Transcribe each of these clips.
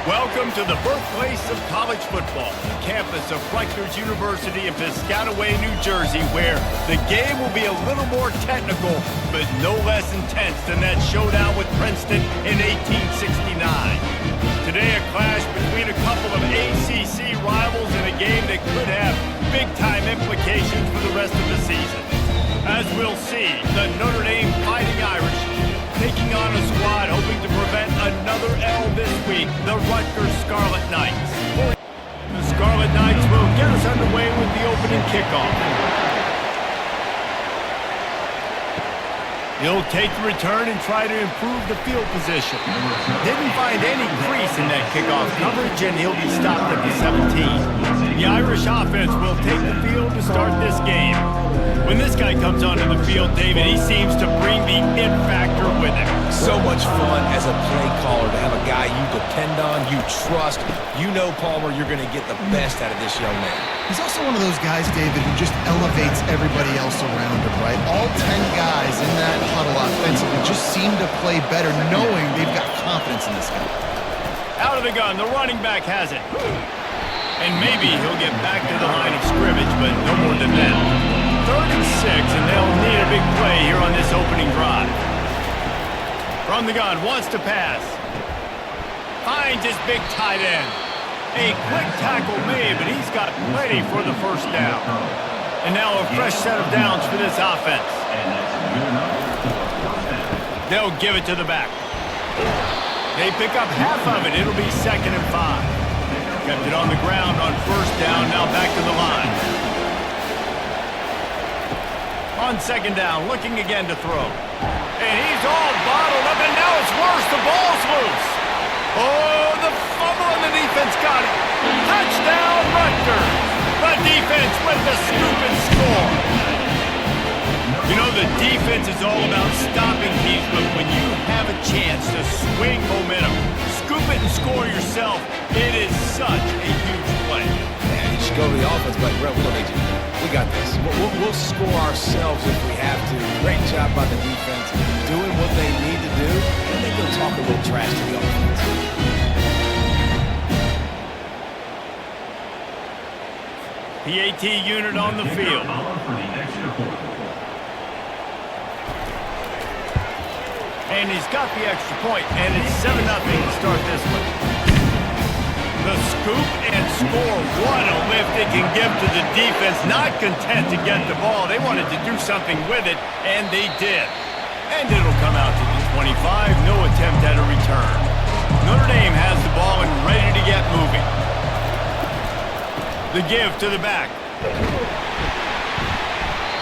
Welcome to the birthplace of college football, the campus of Rutgers University in Piscataway, New Jersey, where the game will be a little more technical, but no less intense than that showdown with Princeton in 1869. Today, a clash between a couple of ACC rivals in a game that could have big-time implications for the rest of the season. As we'll see, the Notre Dame Fighting Irish taking on a squad hoping to prevent another L this week, the Rutgers Scarlet Knights. The Scarlet Knights will get us underway with the opening kickoff. He'll take the return and try to improve the field position. Didn't find any crease in that kickoff coverage, and he'll be stopped at the 17. The Irish offense will take the field to start this game. When this guy comes onto the field, David, he seems to bring the it factor with him. So much fun as a play caller to have a guy you depend on, you trust. You know, Palmer, you're going to get the best out of this young man. He's also one of those guys, David, who just elevates everybody else around him, right? All 10 guys in that huddle offensively just seem to play better knowing they've got confidence in this guy. Out of the gun, the running back has it. And maybe he'll get back to the line of scrimmage, but no more than that. 3rd and 6, and they'll need a big play here on this opening drive. From the gun, wants to pass. Finds his big tight end. A quick tackle made, but he's got plenty for the first down. And now a fresh set of downs for this offense. They'll give it to the back. They pick up half of it. It'll be 2nd and 5. Kept it on the ground on first down, now back to the line. On 2nd down, looking again to throw. And he's all bottled up, and now it's worse. The ball's loose. Oh, the fumble, and the defense got it. Touchdown, Rutgers. The defense with the scoop and score. You know, the defense is all about stopping teams, but when you have a chance to swing momentum, scoop it and score yourself, it is such a huge play. Man, you should go to the offense, but Brett, we don't need you. We got this. We'll score ourselves if we have to. Great job by the defense, doing what they need to do, and they can talk a little trash to the offense. PAT unit on the field. And he's got the extra point, and it's 7-0 to start this one. The scoop and score. What a lift it can give to the defense. Not content to get the ball. They wanted to do something with it, and they did. And it'll come out to the 25. No attempt at a return. Notre Dame has the ball and ready to get moving. The give to the back.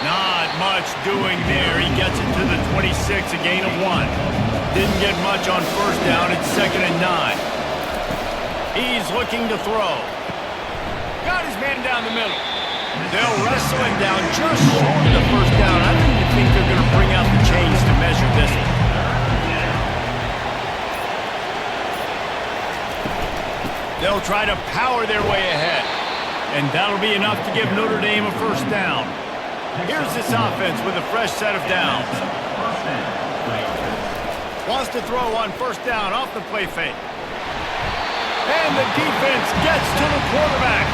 Not much doing there. He gets it to the 26, a gain of 1. Didn't get much on first down. It's 2nd and 9. He's looking to throw. Got his man down the middle. They'll wrestle him down just short of the first down. I don't even think they're going to bring out the chains to measure this one. They'll try to power their way ahead. And that'll be enough to give Notre Dame a first down. Here's this offense with a fresh set of downs. Wants to throw on first down off the play fake. And the defense gets to the quarterback.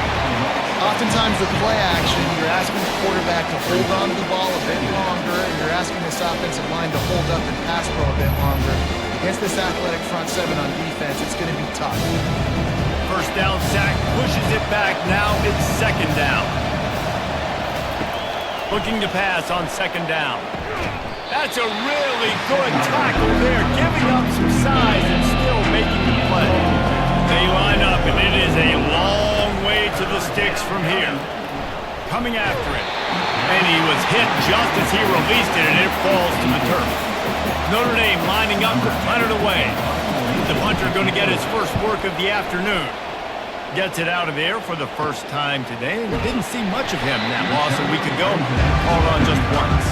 Oftentimes with play action, you're asking the quarterback to hold on to the ball a bit longer, and you're asking this offensive line to hold up and pass pro a bit longer. Against this athletic front 7 on defense, it's going to be tough. First down sack, pushes it back. Now it's 2nd down. Looking to pass on 2nd down. That's a really good tackle there, giving up some size and still making the play. They line up, and it is a long way to the sticks from here. Coming after it. And he was hit just as he released it, and it falls to the turf. Notre Dame lining up to punt it away. The punter going to get his first work of the afternoon. Gets it out of there for the first time today. Didn't see much of him in that loss a week ago. Called on just once.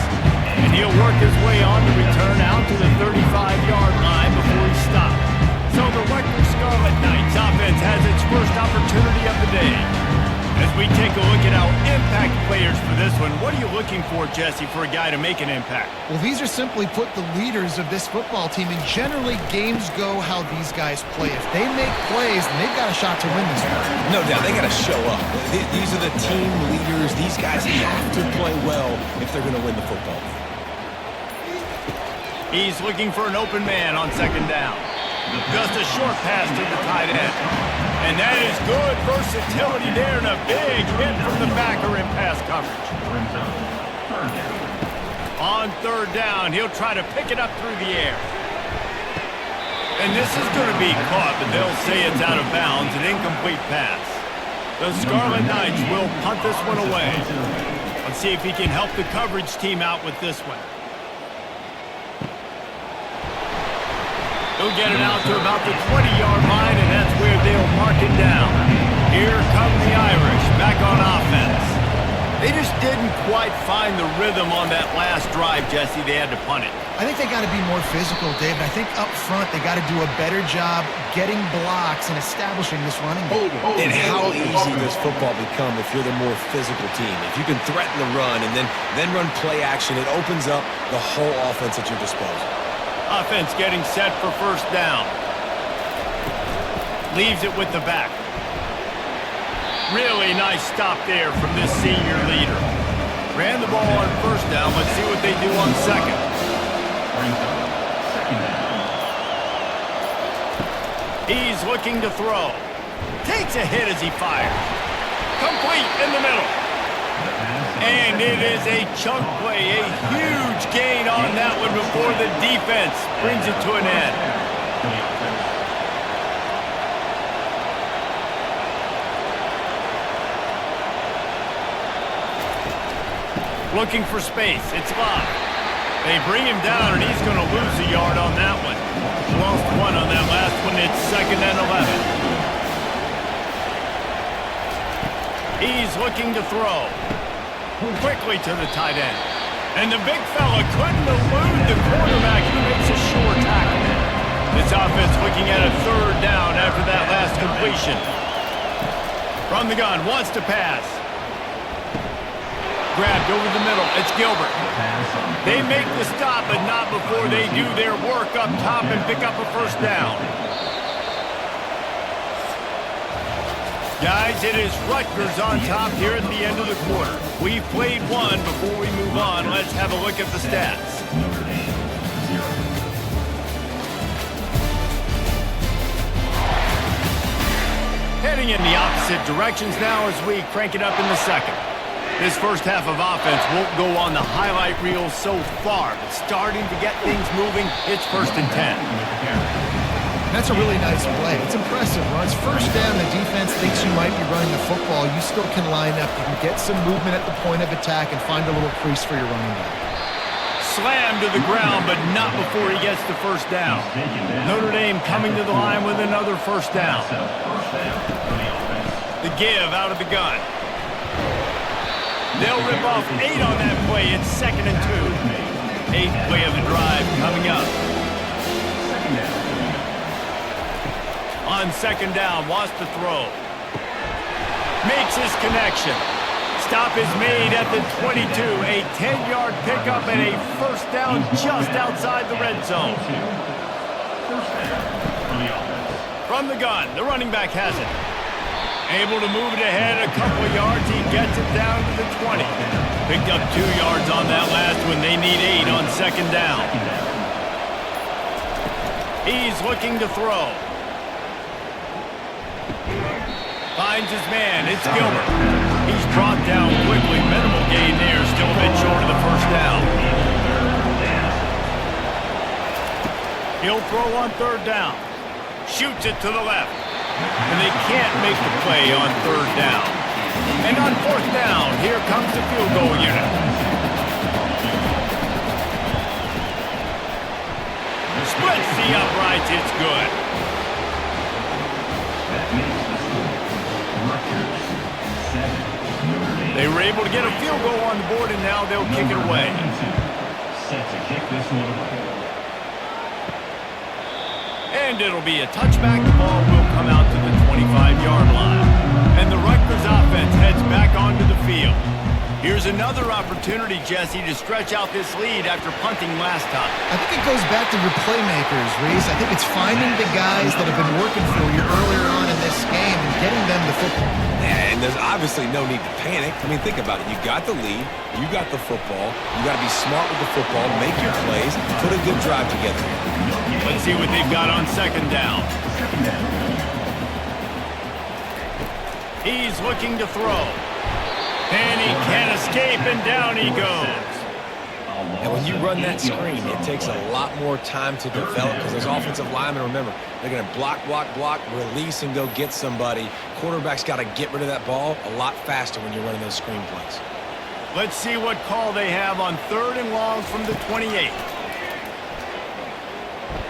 And he'll work his way on to return out to the 35-yard line before he stopped. So the Rutgers Scarlet Knights offense has its first opportunity of the day. As we take a look at how impact players for this one. What are you looking for, Jesse, for a guy to make an impact? Well, these are simply put the leaders of this football team, and generally games go how these guys play. If they make plays, then they've got a shot to win this one. No doubt, they got to show up. These are the team leaders. These guys have to play well if they're going to win the football game. He's looking for an open man on second down. Just a short pass to the tight end. And that is good versatility there and a big hit from the backer in pass coverage. On third down, he'll try to pick it up through the air. And this is going to be caught, but they'll say it's out of bounds, an incomplete pass. The Scarlet Knights will punt this one away. Let's see if he can help the coverage team out with this one. He'll get it out to about the 20-yard line, and that's where they'll mark it down. Here come the Irish, back on offense. They just didn't quite find the rhythm on that last drive, Jesse. They had to punt it. I think they got to be more physical, David. I think up front they got to do a better job getting blocks and establishing this running game. And how easy does football become if you're the more physical team? If you can threaten the run and then run play action, it opens up the whole offense at your disposal. Offense getting set for first down. Leaves it with the back. Really nice stop there from this senior leader. Ran the ball on first down. Let's see what they do on second. He's looking to throw. Takes a hit as he fires. Complete in the middle. And it is a chunk play, a huge gain on that one before the defense brings it to an end. Looking for space, it's Love. They bring him down and he's going to lose a yard on that one. Lost one on that last one, it's 2nd and 11. He's looking to throw. Quickly to the tight end. And the big fella couldn't elude the quarterback. He makes a short tackle. This offense looking at a third down after that last completion. From the gun, wants to pass. Grabbed over the middle. It's Gilbert. They make the stop, but not before they do their work up top and pick up a first down. Guys, it is Rutgers on top here at the end of the quarter. We've played one. Before we move on, let's have a look at the stats. Heading in the opposite directions now as we crank it up in the second. This first half of offense won't go on the highlight reel so far, but starting to get things moving, it's 1st and 10. That's a really nice play. It's impressive. When it's first down, the defense thinks you might be running the football. You still can line up. You can get some movement at the point of attack and find a little crease for your running back. Slammed to the ground, but not before he gets the first down. Notre Dame coming to the line with another first down. The give out of the gun. They'll rip off 8 on that play. It's 2nd and 2. 8th play of the drive coming up. On second down, wants to throw. Makes his connection. Stop is made at the 22. A 10-yard pickup and a first down just outside the red zone. From the gun, the running back has it. Able to move it ahead a couple of yards. He gets it down to the 20. Picked up 2 yards on that last one. They need 8 on second down. He's looking to throw. Finds his man. It's Gilbert. He's brought down quickly. Minimal gain there. Still a bit short of the first down. He'll throw on third down. Shoots it to the left. And they can't make the play on third down. And on fourth down, here comes the field goal unit. Splits the uprights. It's good. They were able to get a field goal on the board, and now they'll kick it away. Set to kick this one away. And it'll be a touchback. The ball will come out to the 25-yard line. And the Rutgers offense heads back onto the field. Here's another opportunity, Jesse, to stretch out this lead after punting last time. I think it goes back to your playmakers, Reese. I think it's finding the guys that have been working for you earlier on in this game and getting them the football. Yeah, and there's obviously no need to panic. I mean, think about it. You got the lead. You got the football. You got to be smart with the football, make your plays, put a good drive together. Let's see what they've got on second down. He's looking to throw. And he can't escape, and down he goes. And when you run that screen, it takes a lot more time to develop because those offensive linemen, remember, they're going to block, release, and go get somebody. Quarterback's got to get rid of that ball a lot faster when you're running those screen plays. Let's see what call they have on 3rd and long from the 28.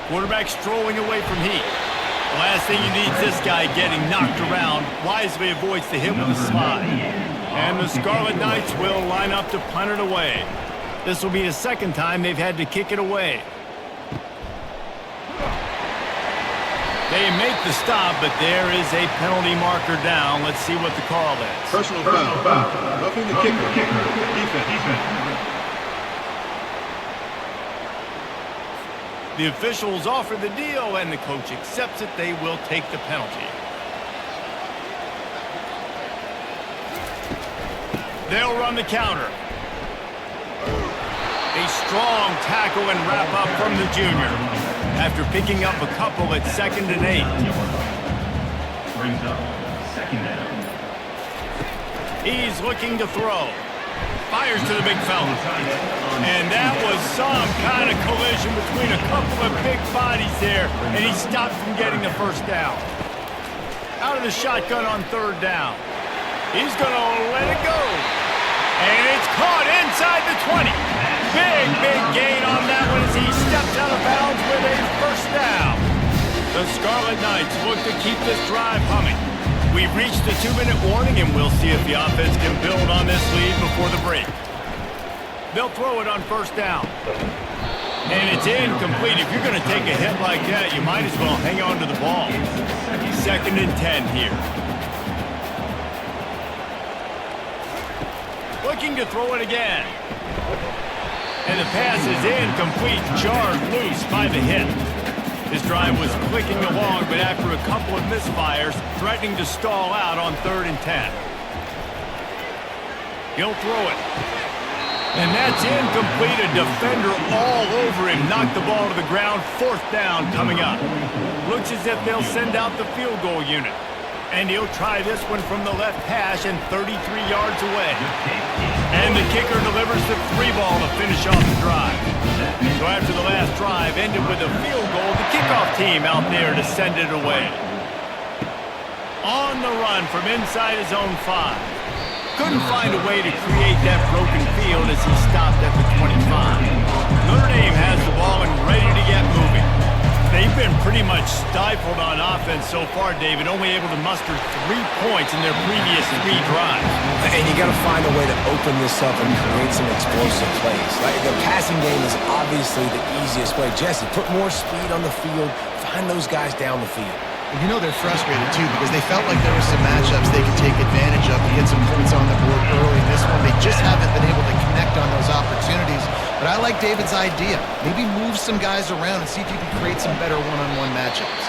Quarterback strolling away from heat. The last thing you need is this guy getting knocked around. Wisely avoids the hit with a slide. And the Scarlet Knights will line up to punt it away. This will be the second time they've had to kick it away. They make the stop, but there is a penalty marker down. Let's see what the call is. Personal foul. Roughing the kicker. Defense. The officials offer the deal, and the coach accepts it. They will take the penalty. They'll run the counter. A strong tackle and wrap up from the junior. After picking up a couple at 2nd and 8. Brings up 2nd down. He's looking to throw. Fires to the big fella. And that was some kind of collision between a couple of big bodies there, and he stopped from getting the first down. Out of the shotgun on 3rd down. He's going to let it go. And it's caught inside the 20. Big gain on that one as he steps out of bounds with a first down. The Scarlet Knights look to keep this drive humming. We've reached the 2-minute warning, and we'll see if the offense can build on this lead before the break. They'll throw it on 1st down. And it's incomplete. If you're going to take a hit like that, you might as well hang on to the ball. 2nd and 10 here. Looking to throw it again. And the pass is incomplete, jarred loose by the hit. His drive was clicking along, but after a couple of misfires, threatening to stall out on 3rd and 10. He'll throw it. And that's incomplete. A defender all over him. Knocked the ball to the ground. 4th down coming up. Looks as if they'll send out the field goal unit. And he'll try this one from the left hash and 33 yards away. And the kicker delivers the 3 ball to finish off the drive. So after the last drive ended with a field goal, the kickoff team out there to send it away. On the run from inside his own 5. Couldn't find a way to create that broken field as he stopped at the 25. Notre Dame has the ball and ready to get moving. They've been pretty much stifled on offense so far, David, only able to muster 3 points in their previous 3 drives. And you got to find a way to open this up and create some explosive plays. Like the passing game is obviously the easiest way. Jesse, put more speed on the field, find those guys down the field. And you know they're frustrated, too, because they felt like there were some matchups they could take advantage of and get some points on the board early. In this one, they just haven't been able to connect on those opportunities. But I like David's idea. Maybe move some guys around and see if you can create some better one-on-one matchups.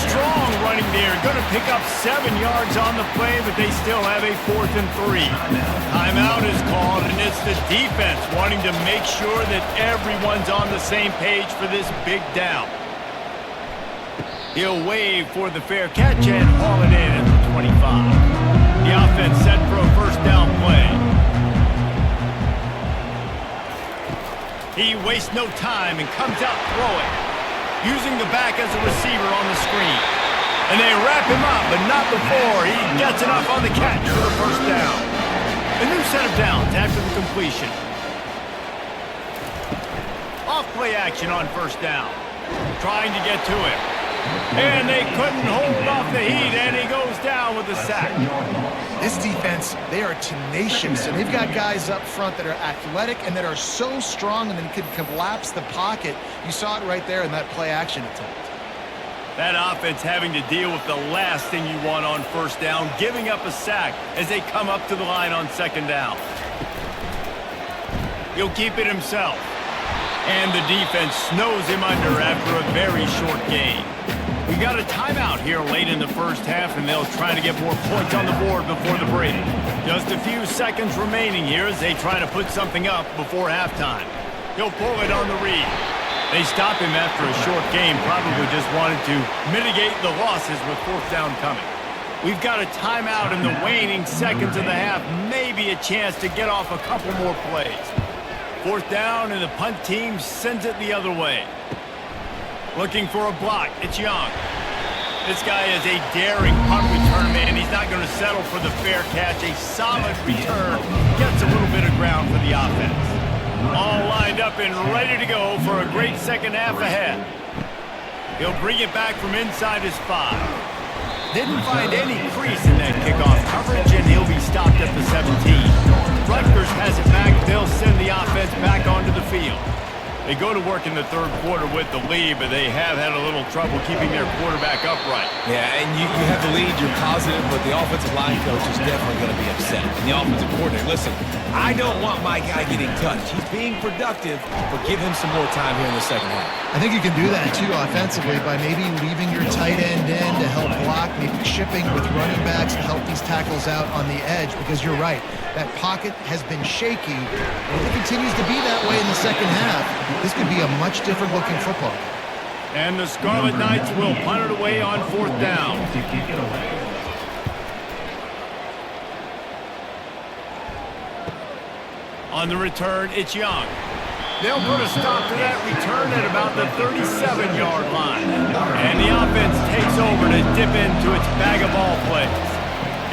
Strong running there. Going to pick up 7 yards on the play, but they still have a 4th and 3. Timeout is called, and it's the defense wanting to make sure that everyone's on the same page for this big down. He'll wave for the fair catch and haul it in at the 25. The offense set for a 1st down play. He wastes no time and comes out throwing, using the back as a receiver on the screen. And they wrap him up, but not before he gets enough on the catch for the 1st down. A new set of downs after the completion. Off play action on 1st down. Trying to get to him. And they couldn't hold off the heat, and he goes down with a sack. This defense, they are tenacious, and they've got guys up front that are athletic and that are so strong and then can collapse the pocket. You saw it right there in that play action attempt. That offense having to deal with the last thing you want on first down, giving up a sack as they come up to the line on second down. He'll keep it himself. And the defense snows him under after a very short game. We got a timeout here late in the first half, and they'll try to get more points on the board before the break. Just a few seconds remaining here as they try to put something up before halftime. He'll pull it on the read. They stop him after a short game, probably just wanted to mitigate the losses with fourth down coming. We've got a timeout in the waning seconds of the half, maybe a chance to get off a couple more plays. Fourth down, and the punt team sends it the other way. Looking for a block. It's Young. This guy is a daring punt return man. He's not going to settle for the fair catch. A solid return. Gets a little bit of ground for the offense. All lined up and ready to go for a great second half ahead. He'll bring it back from inside his 5. Didn't find any crease in that kickoff coverage, and he'll be stopped at the 17. Rutgers has it back. They'll send the offense back onto the field. They go to work in the third quarter with the lead, but they have had a little trouble keeping their quarterback upright. Yeah, and you have the lead, you're positive, but the offensive line coach is definitely going to be upset. And the offensive coordinator, listen, I don't want my guy getting touched. He's being productive, but give him some more time here in the second half. I think you can do that, too, offensively, by maybe leaving your tight end in to help block, maybe chipping with running backs to help these tackles out on the edge, because you're right. That pocket has been shaky, and if it continues to be that way in the second half, this could be a much different looking football. And the Scarlet Knights will punt it away on fourth down. On the return, it's Young. They'll put a stop to that return at about the 37-yard line. And the offense takes over to dip into its bag of ball plays.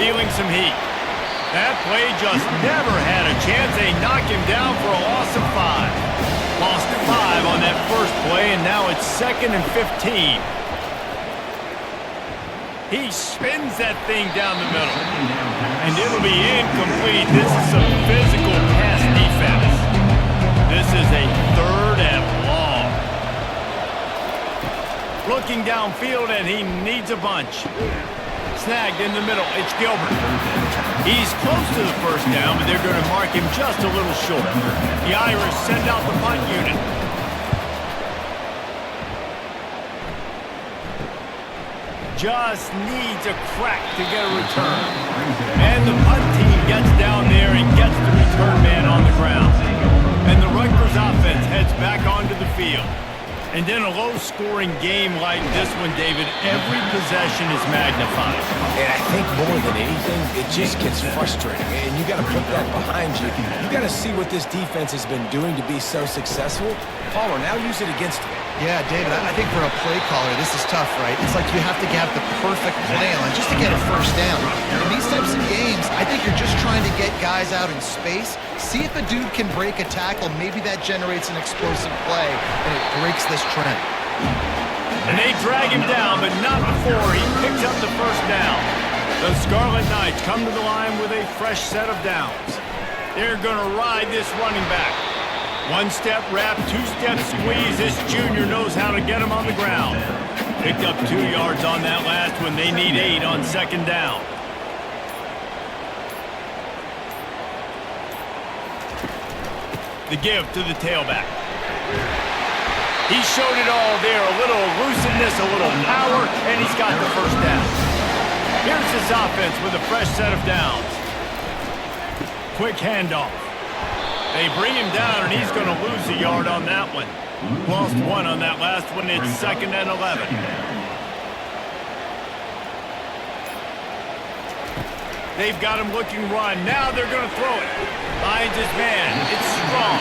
Feeling some heat. That play just never had a chance. They knock him down for a loss of 5. Lost 5 on that first play, and now it's 2nd and 15. He spins that thing down the middle. And it'll be incomplete. This is some physical pass defense. This is a 3rd and long. Looking downfield, and he needs a bunch. Snagged in the middle. It's Gilbert. He's close to the first down, but they're going to mark him just a little short. The Irish send out the punt unit. Just needs a crack to get a return. And the punt team gets down there and gets the return man on the ground. And the Rutgers offense heads back onto the field. And in a low-scoring game like this one, David, every possession is magnified. And I think more than anything, it just gets frustrating. And you got to put that behind you. You got to see what this defense has been doing to be so successful. Palmer, now use it against him. Yeah, David, I think for a play caller, this is tough, right? It's like you have to have the perfect play on just to get a first down. In these types of games, I think you're just trying to get guys out in space, see if a dude can break a tackle. Maybe that generates an explosive play, and it breaks this trend. And they drag him down, but not before he picks up the first down. The Scarlet Knights come to the line with a fresh set of downs. They're going to ride this running back. One-step wrap, two-step squeeze. This junior knows how to get him on the ground. Picked up 2 yards on that last one. They need 8 on second down. The give to the tailback. He showed it all there. A little elusiveness, a little power, and he's got the first down. Here's his offense with a fresh set of downs. Quick handoff. They bring him down, and he's going to lose a yard on that one. Lost 1 on that last one. It's 2nd and 11. They've got him looking run. Now they're going to throw it. Finds his man. It's strong.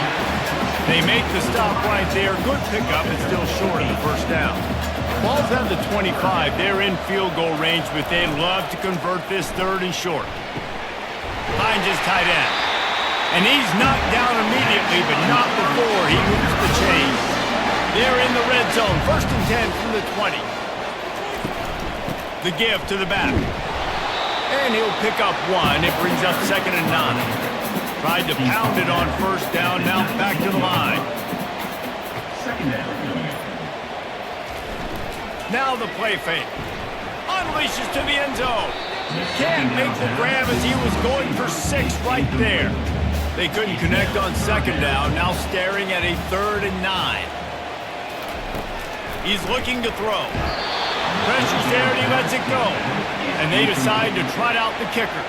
They make the stop right there. Good pickup. It's still short of the first down. Ball's at the 25. They're in field goal range, but they'd love to convert this 3rd and short. Finds his tight end. And he's knocked down immediately, but not before he moves the chain. They're in the red zone. 1st and 10 from the 20. The give to the back. And he'll pick up 1. It brings up 2nd and 9. Tried to pound it on first down. Now back to the line. 2nd down. Now the play fake. Unleashes to the end zone. Can't make the grab as he was going for 6 right there. They couldn't connect on second down, now staring at a 3rd and 9. He's looking to throw. Pressure's there and he lets it go. And they decide to trot out the kicker.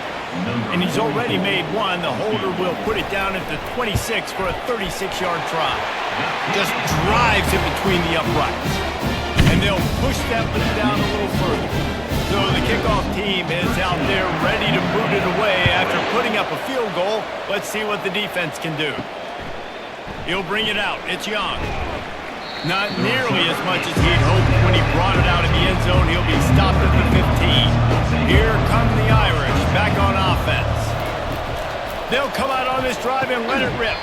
And he's already made one. The holder will put it down at the 26 for a 36-yard try. Just drives it between the uprights. And they'll push that one down a little further. So the kickoff team is out there ready to boot it away after putting up a field goal. Let's see what the defense can do. He'll bring it out. It's Young. Not nearly as much as he'd hoped when he brought it out in the end zone. He'll be stopped at the 15. Here come the Irish back on offense. They'll come out on this drive and let it rip.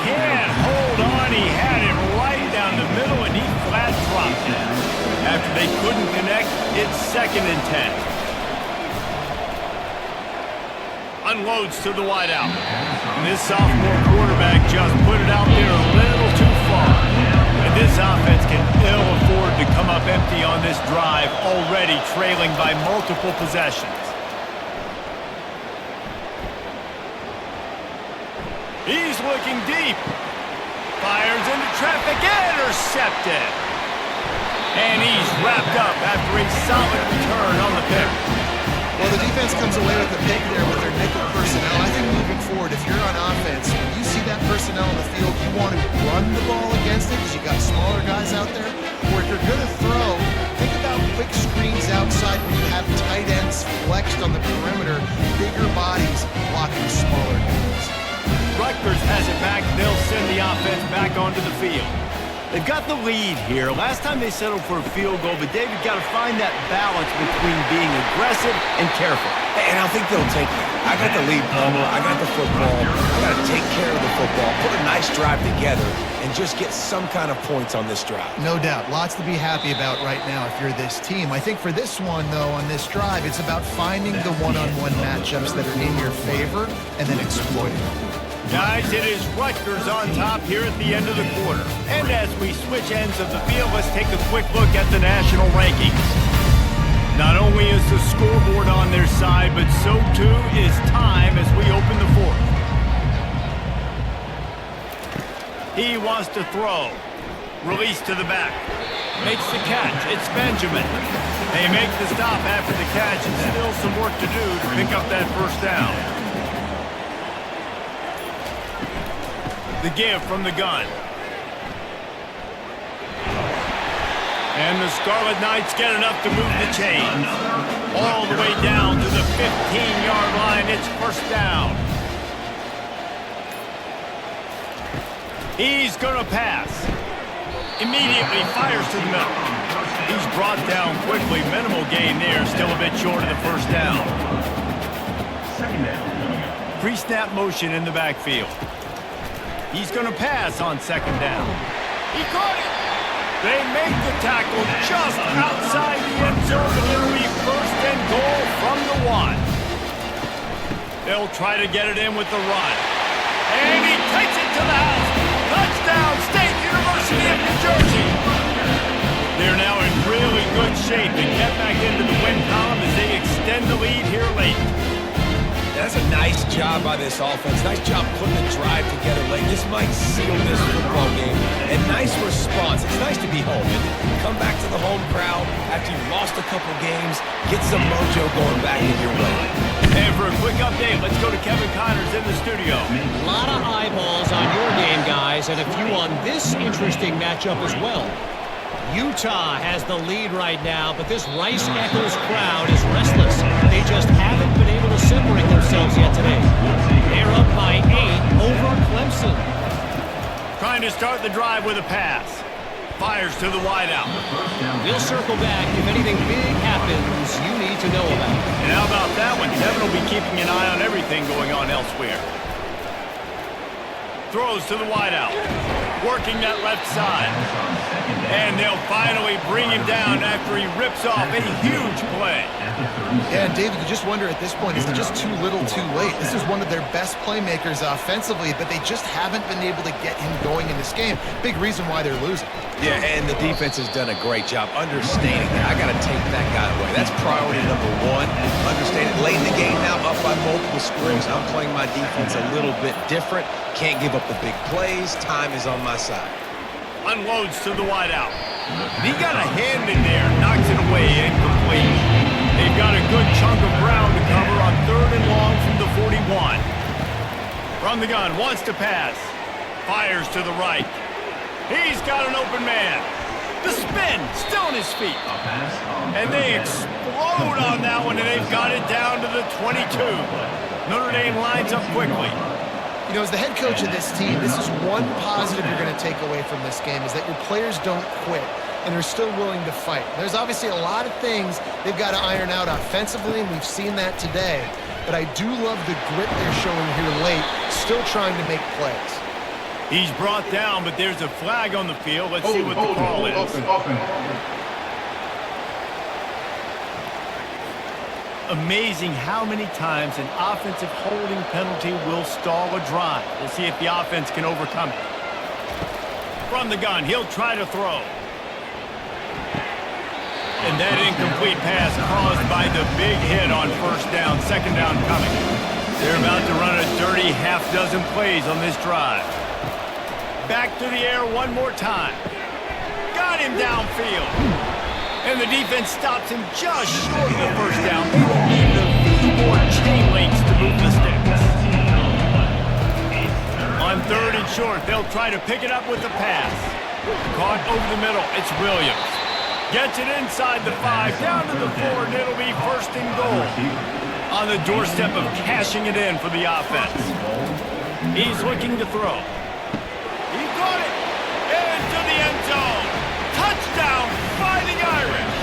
Can't hold on. He had it right down the middle and he flat dropped it. After they couldn't connect, it's 2nd and 10. Unloads to the wideout. And this sophomore quarterback just put it out there a little too far. And this offense can ill afford to come up empty on this drive, already trailing by multiple possessions. He's looking deep. Fires into traffic, intercepted. And he's wrapped up after a solid return on the pick. Well, the defense comes away with a pick there with their nickel personnel. I think moving forward, if you're on offense, when you see that personnel on the field, you want to run the ball against it because you got smaller guys out there. Or if you're going to throw, think about quick screens outside when you have tight ends flexed on the perimeter, bigger bodies blocking smaller guys. Rutgers has it back. They'll send the offense back onto the field. They've got the lead here. Last time they settled for a field goal, but David got to find that balance between being aggressive and careful. And I think they'll take that. I got the lead, Palmer. I got the football. I got to take care of the football, put a nice drive together, and just get some kind of points on this drive. No doubt. Lots to be happy about right now if you're this team. I think for this one, though, on this drive, it's about finding the one-on-one matchups that are in your favor and then exploiting them. Guys, it is Rutgers on top here at the end of the quarter. And as we switch ends of the field, let's take a quick look at the national rankings. Not only is the scoreboard on their side, but so too is time as we open the 4th. He wants to throw. Release to the back. Makes the catch. It's Benjamin. They make the stop after the catch and still some work to do to pick up that 1st down. The give from the gun. And the Scarlet Knights get enough to move the chains. All the way down to the 15-yard line. It's 1st down. He's going to pass. Immediately fires to the middle. He's brought down quickly. Minimal gain there. Still a bit short of the 1st down. 2nd down. Pre-snap motion in the backfield. He's going to pass on 2nd down. He caught it. They make the tackle just outside the end zone, and it'll be 1st and goal from the 1. They'll try to get it in with the run. And he takes it to the house. Touchdown, State University of New Jersey. They're now in really good shape to get back into the win column as they extend the lead here late. That's a nice job by this offense. Nice job putting the drive together late. This might seal this football game. And nice response. It's nice to be home. And come back to the home crowd after you've lost a couple games. Get some mojo going back in your way. And for a quick update, let's go to Kevin Connors in the studio. A lot of eyeballs on your game, guys, and a few on this interesting matchup as well. Utah has the lead right now, but this Rice Eccles crowd is restless. They just haven't been able to separate themselves yet today. They're up by 8 over Clemson. Trying to start the drive with a pass. Fires to the wideout. We'll circle back if anything big happens you need to know about. And how about that one? Kevin will be keeping an eye on everything going on elsewhere. throws to the wideout. Working that left side. And they'll finally bring him down after he rips off a huge play. Yeah, and David, you just wonder at this point, is it just too little too late? This is one of their best playmakers offensively, but they just haven't been able to get him going in this game. Big reason why they're losing. Yeah, and the defense has done a great job understanding that. I got to take that guy away. That's priority number one. Understand it. Late in the game now, up by multiple scores. I'm playing my defense a little bit different. Can't give up the big plays. Time is on my side. Unloads to the wideout. He got a hand in there, knocks it away, incomplete. They've got a good chunk of ground to cover on 3rd and long from the 41. From the gun, wants to pass. Fires to the right. He's got an open man. The spin, still on his feet. And they explode on that one, and they've got it down to the 22. Notre Dame lines up quickly. You know, as the head coach of this team, this is one positive you're going to take away from this game, is that your players don't quit and are still willing to fight. There's obviously a lot of things they've got to iron out offensively, and we've seen that today. But I do love the grit they're showing here late, still trying to make plays. He's brought down, but there's a flag on the field. Let's see what the call is. Amazing how many times an offensive holding penalty will stall a drive. We'll see if the offense can overcome it. From the gun, he'll try to throw. And that incomplete pass caused by the big hit on 1st down, 2nd down coming. They're about to run a dirty half-dozen plays on this drive. Back to the air one more time. Got him downfield. And the defense stops him just short of the 1st down. They will need a few more chain links to move the sticks. On 3rd and short, they'll try to pick it up with the pass. Caught over the middle. It's Williams. Gets it inside the 5, down to the 4, and it'll be 1st and goal. On the doorstep of cashing it in for the offense. He's looking to throw. He got it into the end zone. Touchdown, Fighting Irish.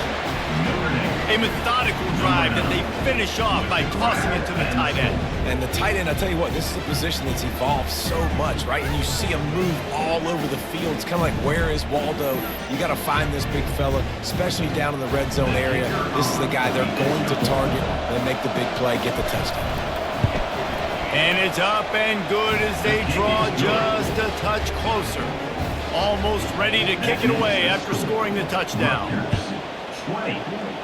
A methodical drive that they finish off by tossing it to the tight end. And the tight end, I'll tell you what, this is a position that's evolved so much, right? And you see him move all over the field. It's kind of like, where is Waldo? You got to find this big fella, especially down in the red zone area. This is the guy they're going to target and make the big play, get the touchdown. And it's up and good as they draw just a touch closer. Almost ready to kick it away after scoring the touchdown. 20,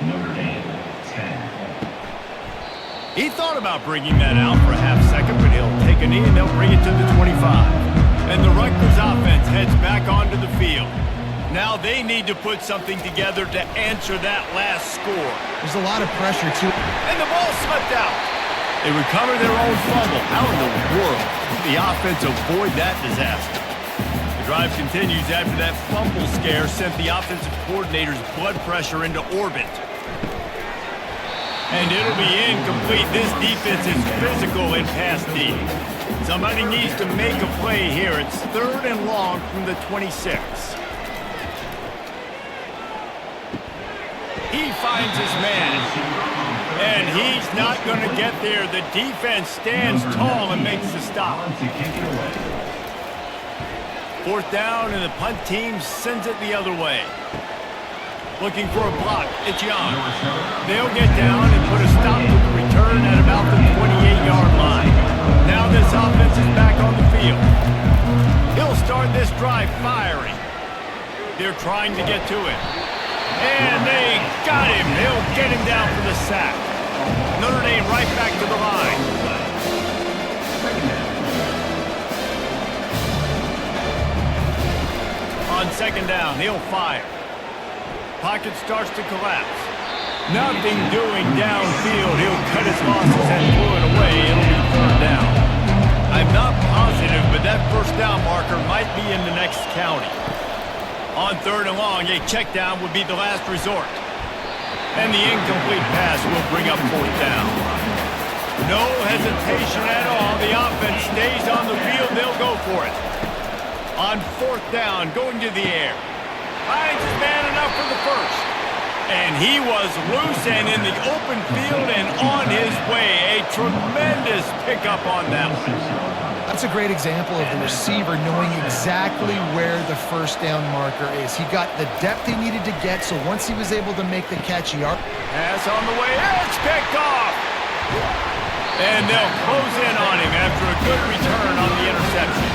Notre Dame, 10. He thought about bringing that out for a half second, but he'll take a knee and they'll bring it to the 25. And the Rutgers offense heads back onto the field. Now they need to put something together to answer that last score. There's a lot of pressure, too. And the ball slipped out. They recover their own fumble. How in the world did the offense avoid that disaster? The drive continues after that fumble scare sent the offensive coordinator's blood pressure into orbit. And it'll be incomplete. This defense is physical in pass D. Somebody needs to make a play here. It's 3rd and long from the 26. He finds his man. And he's not going to get there. The defense stands tall and makes the stop. 4th down, and the punt team sends it the other way. Looking for a block. It's Young. They'll get down and put a stop to the return at about the 28-yard line. Now this offense is back on the field. He'll start this drive firing. They're trying to get to it. And they got him. They'll get him down for the sack. Notre Dame right back to the line. On 2nd down, he'll fire. Pocket starts to collapse. Nothing doing downfield. He'll cut his losses and throw it away. It'll be 3rd down. I'm not positive, but that 1st down marker might be in the next county. On 3rd and long, a check down would be the last resort. And the incomplete pass will bring up 4th down. No hesitation at all. The offense stays on the field. They'll go for it. On 4th down, going to the air. Finds his man enough for the 1st. And he was loose and in the open field and on his way. A tremendous pickup on that one. That's a great example of the receiver knowing exactly where the first down marker is. He got the depth he needed to get, so once he was able to make the catch, Pass on the way. It's picked off. And they'll close in on him after a good return on the interception.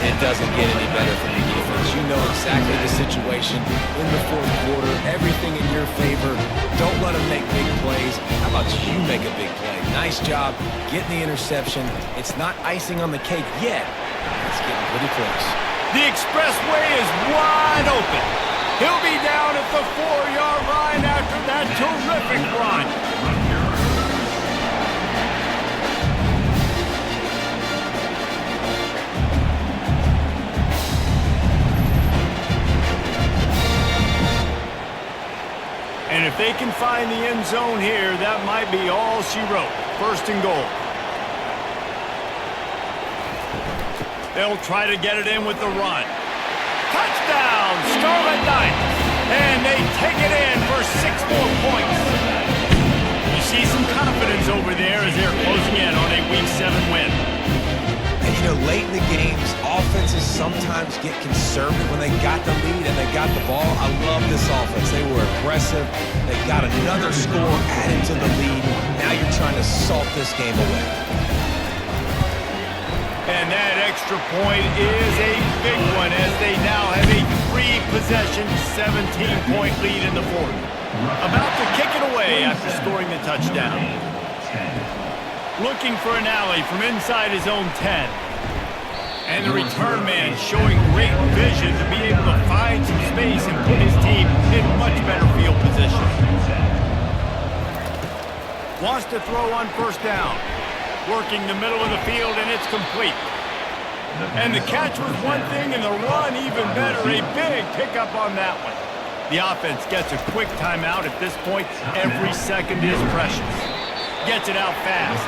It doesn't get any better from the defense. You know exactly the situation in the fourth quarter. Everything in your favor. Don't let them make big plays. How about you make a big play? Nice job getting the interception. It's not icing on the cake yet. It's getting pretty close. The expressway is wide open. He'll be down at the 4-yard line after that terrific run. And if they can find the end zone here, that might be all she wrote. First and goal. They'll try to get it in with the run. Touchdown, Scarlet Knights. And they take it in for 6 more points. You see some confidence over there as they're closing in on a Week 7 win. And you know, late in the games, offenses sometimes get conservative when they got the lead and they got the ball. I love this offense. They were aggressive. They got another score added to the lead. Now you're trying to salt this game away. And that extra point is a big one as they now have a 3-possession, 17-point lead in the fourth. About to kick it away after scoring the touchdown. Looking for an alley from inside his own 10. And the return man showing great vision to be able to find some space and put his team in much better field position. Wants to throw on first down. Working the middle of the field, and it's complete. And the catch was one thing, and the run even better. A big pickup on that one. The offense gets a quick timeout at this point. Every second is precious. Gets it out fast.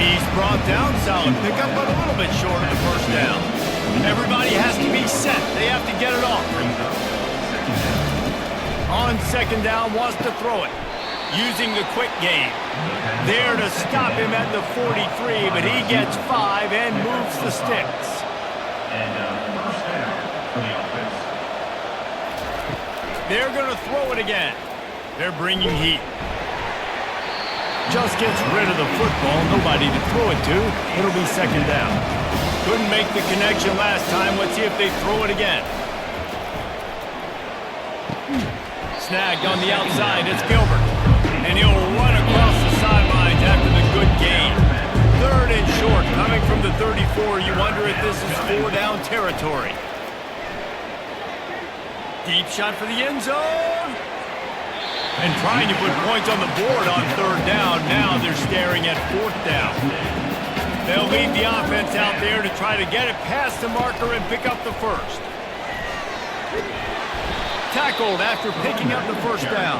He's brought down, solid pickup, but a little bit short of the first down. Everybody has to be set. They have to get it off. On second down, wants to throw it. Using the quick game. There to stop him at the 43, but he gets 5 and moves the sticks. And first down for the offense. They're going to throw it again. They're bringing heat. Just gets rid of the football. Nobody to throw it to. It'll be second down. Couldn't make the connection last time. Let's see if they throw it again. Snagged on the outside. It's Gilbert. And he'll run across the sidelines after the good gain. Third and short, coming from the 34. You wonder if this is 4-down territory. Deep shot for the end zone. And trying to put points on the board on third down. Now they're staring at fourth down. They'll leave the offense out there to try to get it past the marker and pick up the first. Tackled after picking up the first down.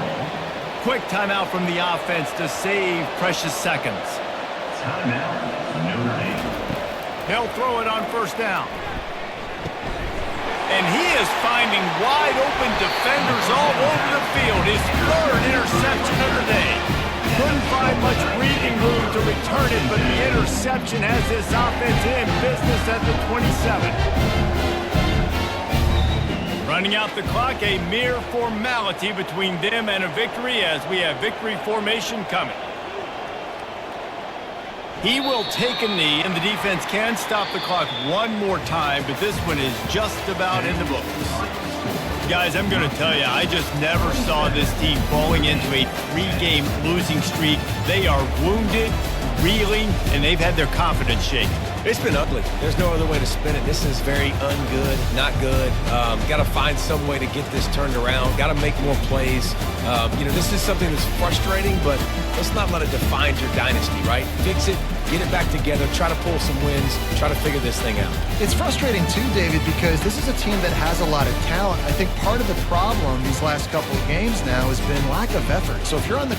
Quick timeout from the offense to save precious seconds. Timeout, Notre Dame. They'll throw it on first down. And he is finding wide open defenders all over the field. His third interception of the day. Couldn't find much breathing room to return it, but the interception has this offense in business at the 27. Running out the clock, a mere formality between them and a victory as we have victory formation coming. He will take a knee, and the defense can stop the clock one more time, but this one is just about in the books. Guys, I'm going to tell you, I just never saw this team falling into a 3-game losing streak. They are wounded, reeling, and they've had their confidence shaken. It's been ugly. There's no other way to spin it. This is very ungood, not good. Got to find some way to get this turned around. Got to make more plays. This is something that's frustrating, but let's not let it define your dynasty, right? Fix it, get it back together, try to pull some wins, try to figure this thing out. It's frustrating too, David, because this is a team that has a lot of talent. I think part of the problem these last couple of games now has been lack of effort. So if you're on the